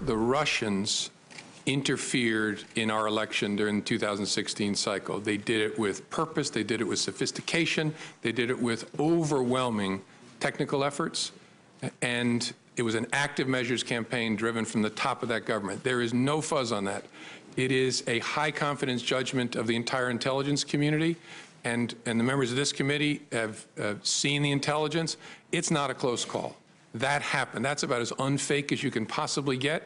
the Russians interfered in our election during the 2016 cycle. They did it with purpose, they did it with sophistication, they did it with overwhelming technical efforts, and it was an active measures campaign driven from the top of that government. There is no fuzz on that. It is a high confidence judgment of the entire intelligence community, and the members of this committee have seen the intelligence. It's not a close call. That happened. That's about as unfake as you can possibly get.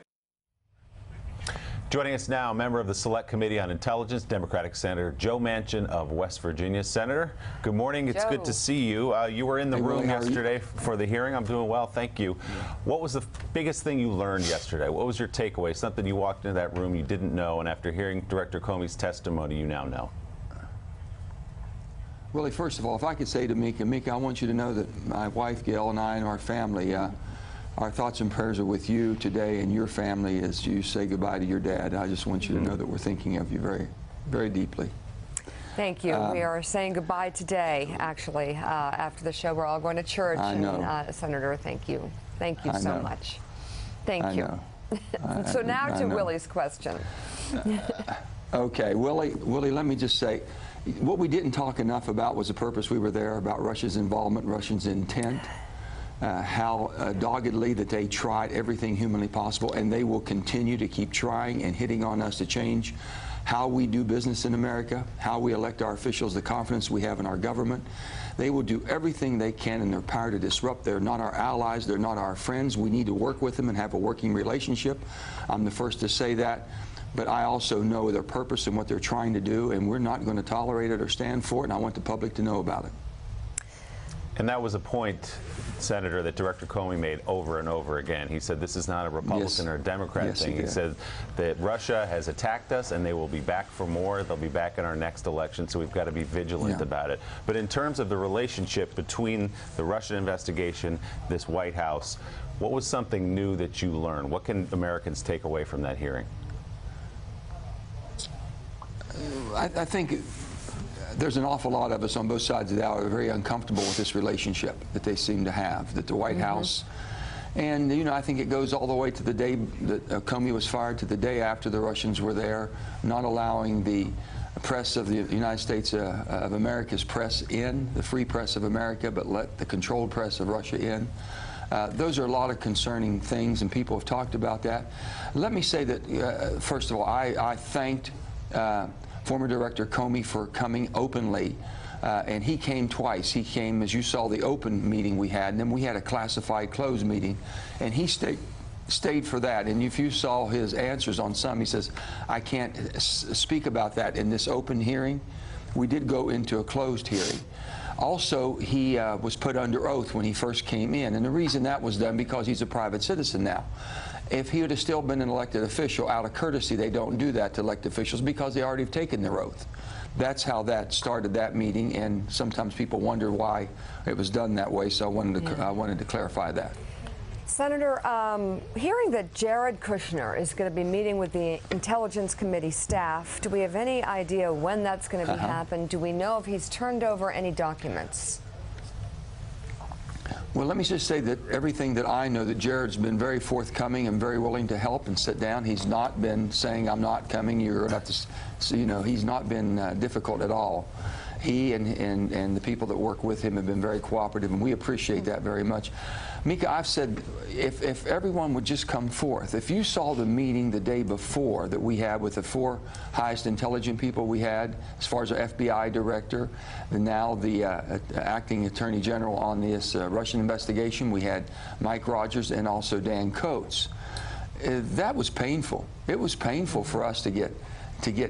Joining us now, a member of the Select Committee on Intelligence, Democratic Senator Joe Manchin of West Virginia. Senator, good morning. It's good to see you. You were in the room yesterday for the hearing. I'm doing well, thank you. What was the biggest thing you learned yesterday? What was your takeaway? Something you walked into that room you didn't know, and after hearing Director Comey's testimony, you now know. Willie, first of all, if I could say to Mika, I want you to know that my wife, Gail, and I and our family, our thoughts and prayers are with you today and your family as you say goodbye to your dad. I just want you to know that we're thinking of you very, very deeply. Thank you. We are saying goodbye today, actually. After the show, we're all going to church. I know. And, Senator, thank you. Thank you so much. Thank you. Know. So now to Willie's question. Okay, Willie, let me just say, what we didn't talk enough about was the purpose we were there, about Russia's involvement, Russia's intent. How doggedly that they tried everything humanly possible, and they will continue to keep trying and hitting on us to change how we do business in America, how we elect our officials, the confidence we have in our government. They will do everything they can in their power to disrupt. They're not our allies. They're not our friends. We need to work with them and have a working relationship. I'm the first to say that. But I also know their purpose and what they're trying to do, and we're not going to tolerate it or stand for it, and I want the public to know about it. And that was a point, Senator, that Director Comey made over and over again. He said this is not a Republican or a Democrat thing. He said that Russia has attacked us and they will be back for more. They'll be back in our next election, so we've got to be vigilant about it. But in terms of the relationship between the Russian investigation, this White House, what was something new that you learned? What can Americans take away from that hearing? I think there's an awful lot of us on both sides of the aisle who are very uncomfortable with this relationship that they seem to have, that the White House, and you know, I think it goes all the way to the day that Comey was fired, to the day after the Russians were there, not allowing the press of the United States of America's press in, the free press of America, but let the controlled press of Russia in. Those are a lot of concerning things, and people have talked about that. Let me say that, first of all, I thanked former Director Comey for coming openly, and he came twice. He came, as you saw, the open meeting we had, and then we had a classified closed meeting, and he stayed for that. And if you saw his answers on some, he says, I can't speak about that in this open hearing. We did go into a closed hearing. Also, he was put under oath when he first came in, and the reason that was done because he's a private citizen now. If he would have still been an elected official, out of courtesy, they don't do that to elected officials because they already have taken their oath. That's how that started, that meeting, and sometimes people wonder why it was done that way, so I wanted to clarify that. Senator, hearing that Jared Kushner is going to be meeting with the Intelligence Committee staff, do we have any idea when that's going to happen? Do we know if he's turned over any documents? Well, let me just say that everything that I know, that Jared's been very forthcoming and very willing to help and sit down. He's not been saying, I'm not coming, you're going to have to, so, you know, he's not been difficult at all. He and the people that work with him have been very cooperative, and we appreciate that very much. Mika, I've said, if everyone would just come forth, if you saw the meeting the day before that we had with the 4 highest intelligent people we had, as far as our FBI director, and now the acting attorney general on this Russian investigation, we had Mike Rogers and also Dan Coats. That was painful. It was painful for us to get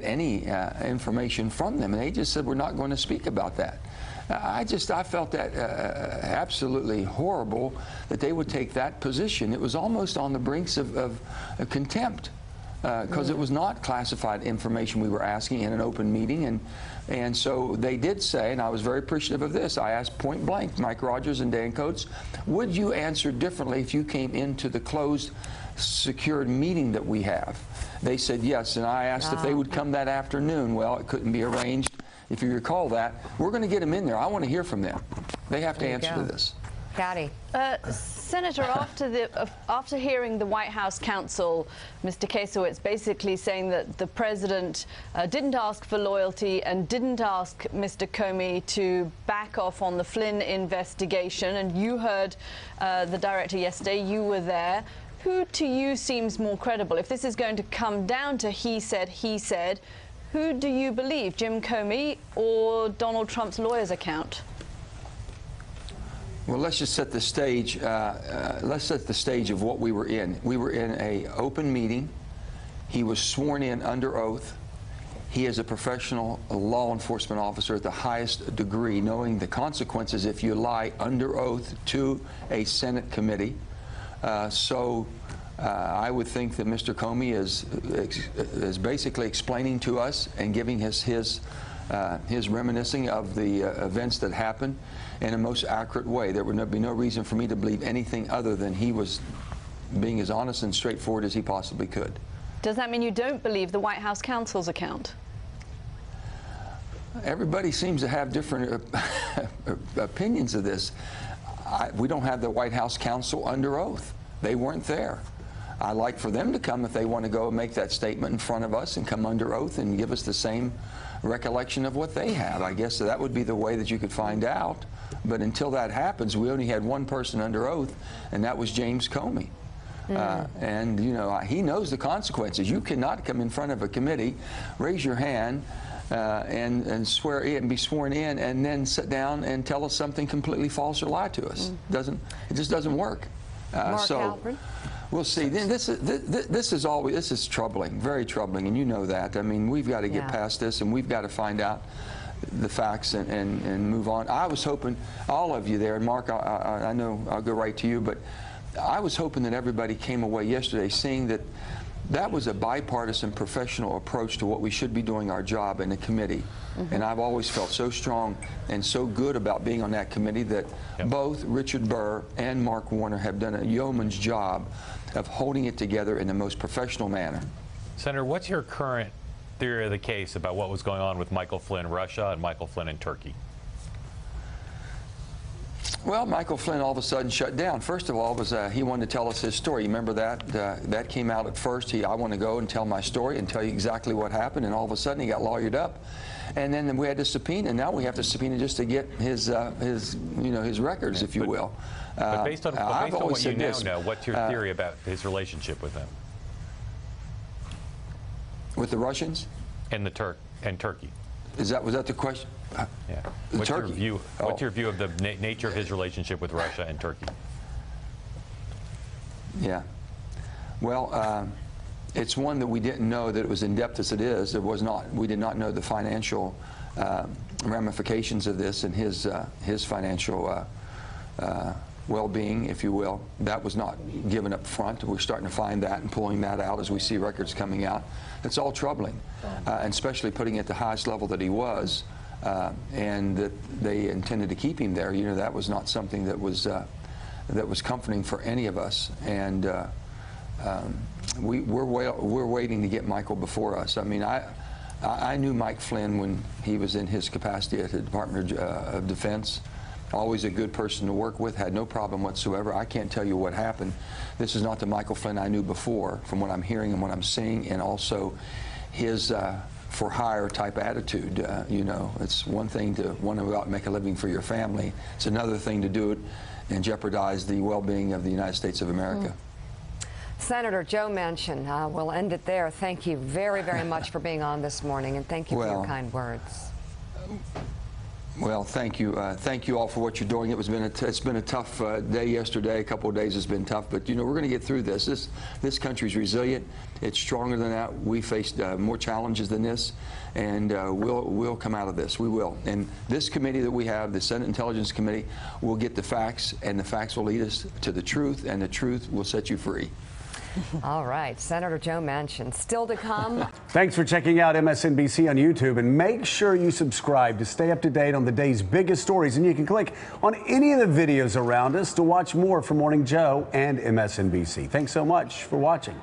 any information from them, and they just said we're not going to speak about that. I felt that absolutely horrible that they would take that position. It was almost on the brinks of contempt because it was not classified information we were asking in an open meeting, and so they did say, and I was very appreciative of this, I asked point blank Mike Rogers and Dan Coats, would you answer differently if you came into the closed secured meeting that we have? They said yes, and I asked if they would come that afternoon. Well, it couldn't be arranged. If you recall that, we're going to get them in there. I want to hear from them. They have to answer to this. Patty. Senator, after hearing the White House counsel, Mr. Kasowitz, basically saying that the president didn't ask for loyalty and didn't ask Mr. Comey to back off on the Flynn investigation, and you heard the director yesterday, you were there. Who to you seems more credible? If this is going to come down to he said, who do you believe, Jim Comey or Donald Trump's lawyer's account? Well, let's just set the stage. Let's set the stage of what we were in. We were in an open meeting. He was sworn in under oath. He is a professional law enforcement officer at the highest degree, knowing the consequences if you lie under oath to a Senate committee. I would think that Mr. Comey is basically explaining to us and giving us his reminiscing of the events that happened in a most accurate way. There would be no reason for me to believe anything other than he was being as honest and straightforward as he possibly could. Does that mean you don't believe the White House counsel's account? Everybody seems to have different opinions of this. We don't have the White House counsel under oath. They weren't there. I'd like for them to come if they want to go and make that statement in front of us and come under oath and give us the same recollection of what they have. I guess that would be the way that you could find out. But until that happens, we only had one person under oath, and that was James Comey. And, you know, he knows the consequences. You cannot come in front of a committee, raise your hand, and swear in, and be sworn in, and then sit down and tell us something completely false or lie to us. It just doesn't work. Mark Halperin? We'll see. This is troubling, very troubling, and you know that. I mean, we've got to get past this, and we've got to find out the facts and move on. I was hoping, all of you there, and Mark, I know I'll go right to you, but I was hoping that everybody came away yesterday seeing that that was a bipartisan professional approach to what we should be doing our job in a committee. And I've always felt so strong and so good about being on that committee that both Richard Burr and Mark Warner have done a yeoman's job of holding it together in the most professional manner. Senator, what's your current theory of the case about what was going on with Michael Flynn, Russia, and Michael Flynn in Turkey? Well, Michael Flynn all of a sudden shut down. First of all, he wanted to tell us his story. You remember that? That came out at first. I want to go and tell my story and tell you exactly what happened. And all of a sudden, he got lawyered up. And then we had to subpoena. And now we have to subpoena just to get his records, if you will. But based on what you now know, what's your theory about his relationship with them? With the Russians? And Turkey. Was that the question? Yeah. What's your view of the nature of his relationship with Russia and Turkey? Yeah. Well, it's one that we didn't know that it was in depth as it is. There was not. We did not know the financial ramifications of this and his financial well-being, if you will. That was not given up front. We're starting to find that and pulling that out as we see records coming out. It's all troubling, and especially putting it at the highest level that he was, and that they intended to keep him there. You know, that was not something that was comforting for any of us. And we're waiting to get Michael before us. I mean, I knew Mike Flynn when he was in his capacity at the Department of Defense. Always a good person to work with, had no problem whatsoever. I can't tell you what happened. This is not the Michael Flynn I knew before, from what I'm hearing and what I'm seeing, and also his for-hire type attitude. You know, it's one thing to want to go out and make a living for your family. It's another thing to do it and jeopardize the well-being of the United States of America. Senator Joe Manchin, we'll end it there. Thank you very, very much for being on this morning, and thank you for your kind words. Well, thank you. Thank you all for what you're doing. It's been a tough day yesterday. A couple of days has been tough, but you know we're going to get through this. This country's resilient. It's stronger than that. We faced more challenges than this, and we'll come out of this. We will. And this committee that we have, the Senate Intelligence Committee, will get the facts, and the facts will lead us to the truth, and the truth will set you free. All right, Senator Joe Manchin, still to come. Thanks for checking out MSNBC on YouTube, and make sure you subscribe to stay up to date on the day's biggest stories. And you can click on any of the videos around us to watch more from Morning Joe and MSNBC. Thanks so much for watching.